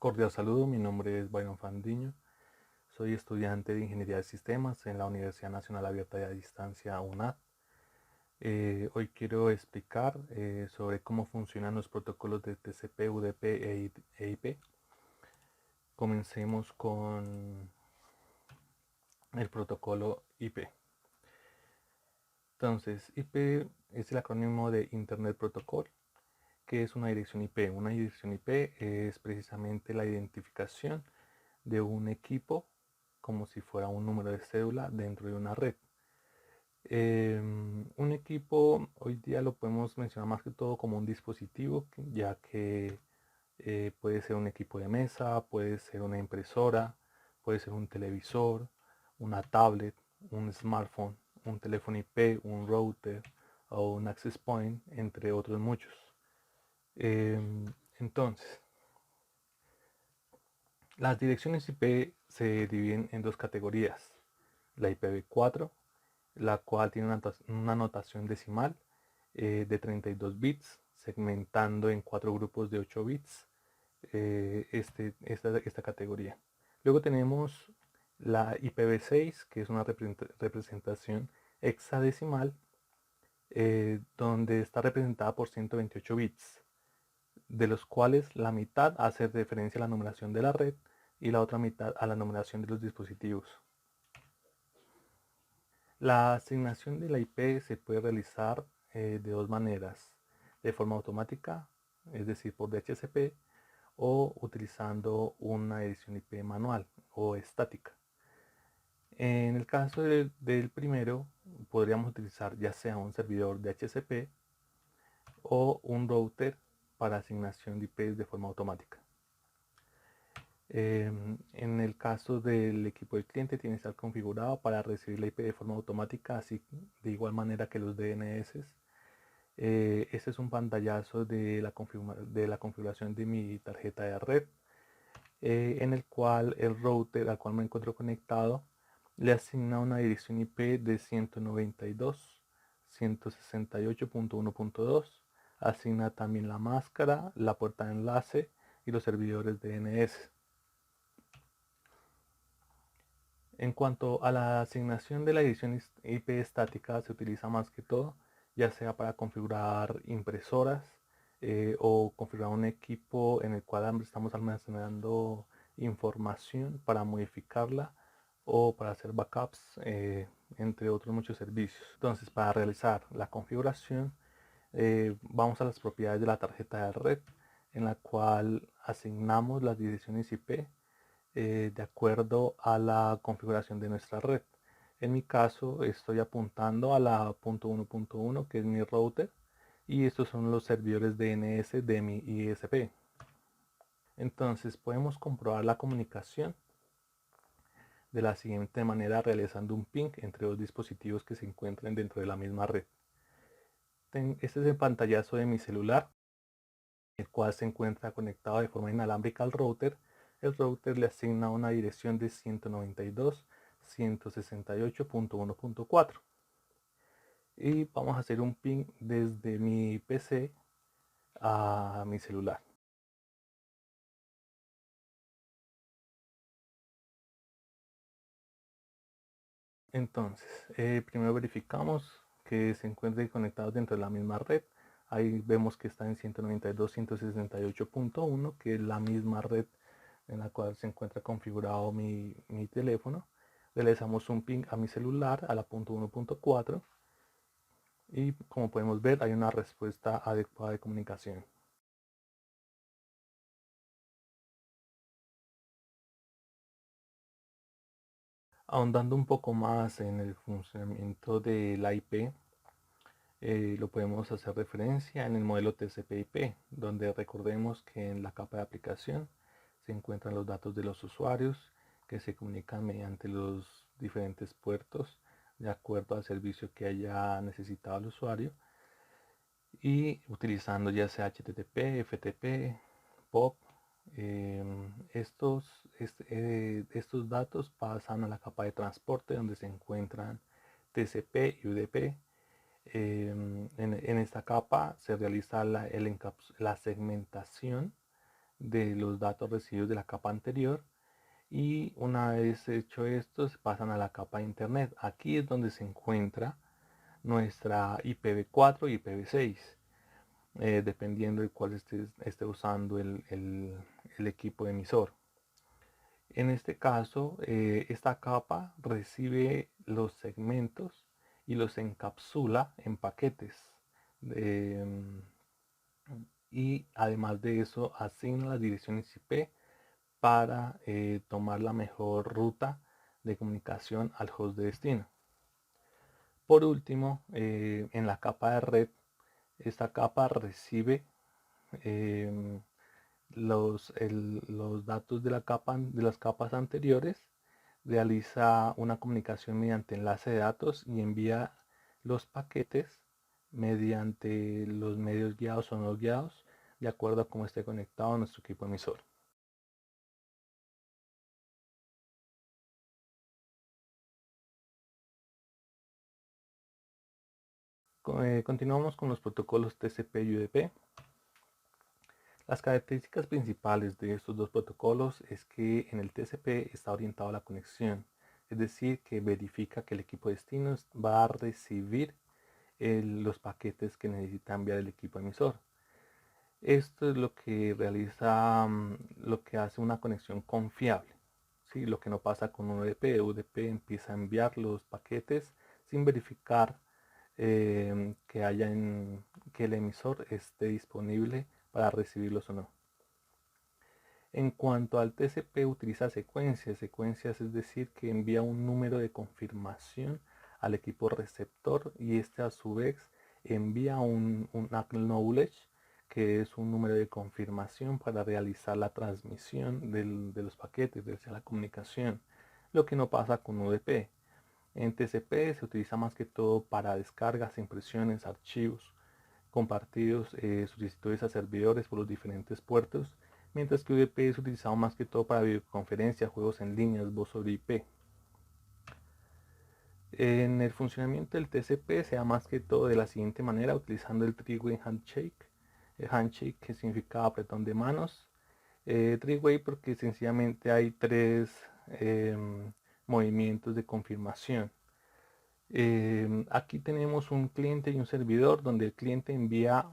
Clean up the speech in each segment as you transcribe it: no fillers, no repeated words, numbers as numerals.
Cordial saludo, mi nombre es Byron Fandiño, soy estudiante de Ingeniería de Sistemas en la Universidad Nacional Abierta y a Distancia UNAD. Hoy quiero explicar sobre cómo funcionan los protocolos de TCP, UDP e IP. Comencemos con el protocolo IP. Entonces, IP es el acrónimo de Internet Protocol, que es una dirección IP. Una dirección IP es precisamente la identificación de un equipo como si fuera un número de cédula dentro de una red. Un equipo hoy día lo podemos mencionar más que todo como un dispositivo, ya que puede ser un equipo de mesa, puede ser una impresora, puede ser un televisor, una tablet, un smartphone, un teléfono IP, un router o un access point, entre otros muchos. Entonces, las direcciones IP se dividen en dos categorías. La IPv4, la cual tiene una notación decimal de 32 bits, segmentando en 4 grupos de 8 bits esta categoría. Luego tenemos la IPv6, que es una representación hexadecimal, donde está representada por 128 bits, de los cuales la mitad hace referencia a la numeración de la red y la otra mitad a la numeración de los dispositivos. La asignación de la IP se puede realizar de dos maneras, de forma automática, es decir, por DHCP, o utilizando una edición IP manual o estática. En el caso del primero, podríamos utilizar ya sea un servidor DHCP o un router para asignación de IP de forma automática. En el caso del equipo del cliente tiene que estar configurado para recibir la IP de forma automática, así de igual manera que los DNS. Este es un pantallazo de la configuración de mi tarjeta de red, en el cual el router al cual me encuentro conectado le asigna una dirección IP de 192.168.1.2. Asigna también la máscara, la puerta de enlace y los servidores DNS. En cuanto a la asignación de la dirección IP estática, se utiliza más que todo, ya sea para configurar impresoras o configurar un equipo en el cual estamos almacenando información para modificarla o para hacer backups, entre otros muchos servicios. Entonces, para realizar la configuración, vamos a las propiedades de la tarjeta de red, en la cual asignamos las direcciones IP de acuerdo a la configuración de nuestra red. En mi caso estoy apuntando a la .1.1, que es mi router, y estos son los servidores DNS de mi ISP. Entonces podemos comprobar la comunicación de la siguiente manera, realizando un ping entre dos dispositivos que se encuentran dentro de la misma red. Este es el pantallazo de mi celular, el cual se encuentra conectado de forma inalámbrica al router. El router le asigna una dirección de 192.168.1.4 y vamos a hacer un ping desde mi PC a mi celular. Entonces, primero verificamos que se encuentren conectados dentro de la misma red. Ahí vemos que está en 192.168.1, que es la misma red en la cual se encuentra configurado mi teléfono. Realizamos un ping a mi celular a la .1.4 y como podemos ver hay una respuesta adecuada de comunicación. Ahondando un poco más en el funcionamiento de la IP, lo podemos hacer referencia en el modelo TCP/IP, donde recordemos que en la capa de aplicación se encuentran los datos de los usuarios que se comunican mediante los diferentes puertos de acuerdo al servicio que haya necesitado el usuario y utilizando ya sea HTTP, FTP, POP. Estos datos pasan a la capa de transporte donde se encuentran TCP y UDP. En esta capa se realiza la segmentación de los datos recibidos de la capa anterior, y una vez hecho esto se pasan a la capa de internet. Aquí es donde se encuentra nuestra IPv4 y IPv6, dependiendo de cuál esté usando el equipo emisor. En este caso, esta capa recibe los segmentos y los encapsula en paquetes. Y además de eso, asigna las direcciones IP para tomar la mejor ruta de comunicación al host de destino. Por último, en la capa de red, esta capa recibe los datos de las capas anteriores, realiza una comunicación mediante enlace de datos y envía los paquetes mediante los medios guiados o no guiados, de acuerdo a cómo esté conectado a nuestro equipo emisor. Continuamos con los protocolos TCP y UDP. Las características principales de estos dos protocolos es que en el TCP está orientado a la conexión, es decir, que verifica que el equipo destino va a recibir los paquetes que necesita enviar el equipo emisor. Esto es lo que realiza, lo que hace una conexión confiable, ¿sí? Lo que no pasa con UDP. UDP empieza a enviar los paquetes sin verificar que el emisor esté disponible para recibirlos o no. En cuanto al TCP, utiliza secuencias, es decir, que envía un número de confirmación al equipo receptor, y este a su vez envía un acknowledge, que es un número de confirmación para realizar la transmisión de los paquetes, de la comunicación, lo que no pasa con UDP. En TCP se utiliza más que todo para descargas, impresiones, archivos compartidos, solicitudes a servidores por los diferentes puertos, mientras que UDP es utilizado más que todo para videoconferencias, juegos en línea, voz sobre IP. En el funcionamiento del TCP se da más que todo de la siguiente manera, utilizando el three-way handshake. El handshake, que significa apretón de manos. Three-way porque sencillamente hay tres movimientos de confirmación. Aquí tenemos un cliente y un servidor, donde el cliente envía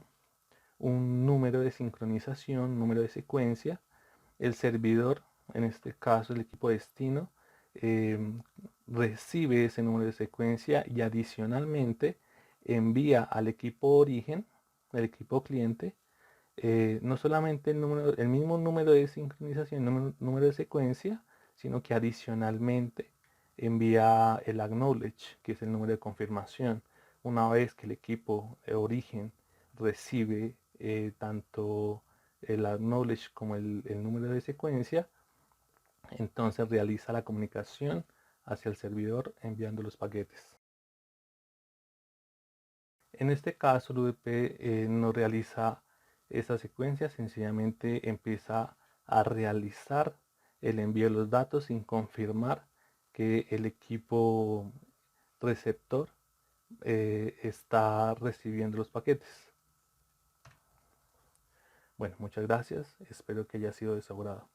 un número de sincronización, número de secuencia. El servidor, en este caso el equipo destino, recibe ese número de secuencia y adicionalmente envía al equipo origen, el equipo cliente, no solamente el mismo número de sincronización, número de secuencia, sino que adicionalmente envía el acknowledge, que es el número de confirmación. Una vez que el equipo origen recibe tanto el acknowledge como el número de secuencia, entonces realiza la comunicación hacia el servidor enviando los paquetes. En este caso, el UDP no realiza esa secuencia, sencillamente empieza a realizar el envío de los datos sin confirmar que el equipo receptor está recibiendo los paquetes. Bueno, muchas gracias. Espero que haya sido de su agrado.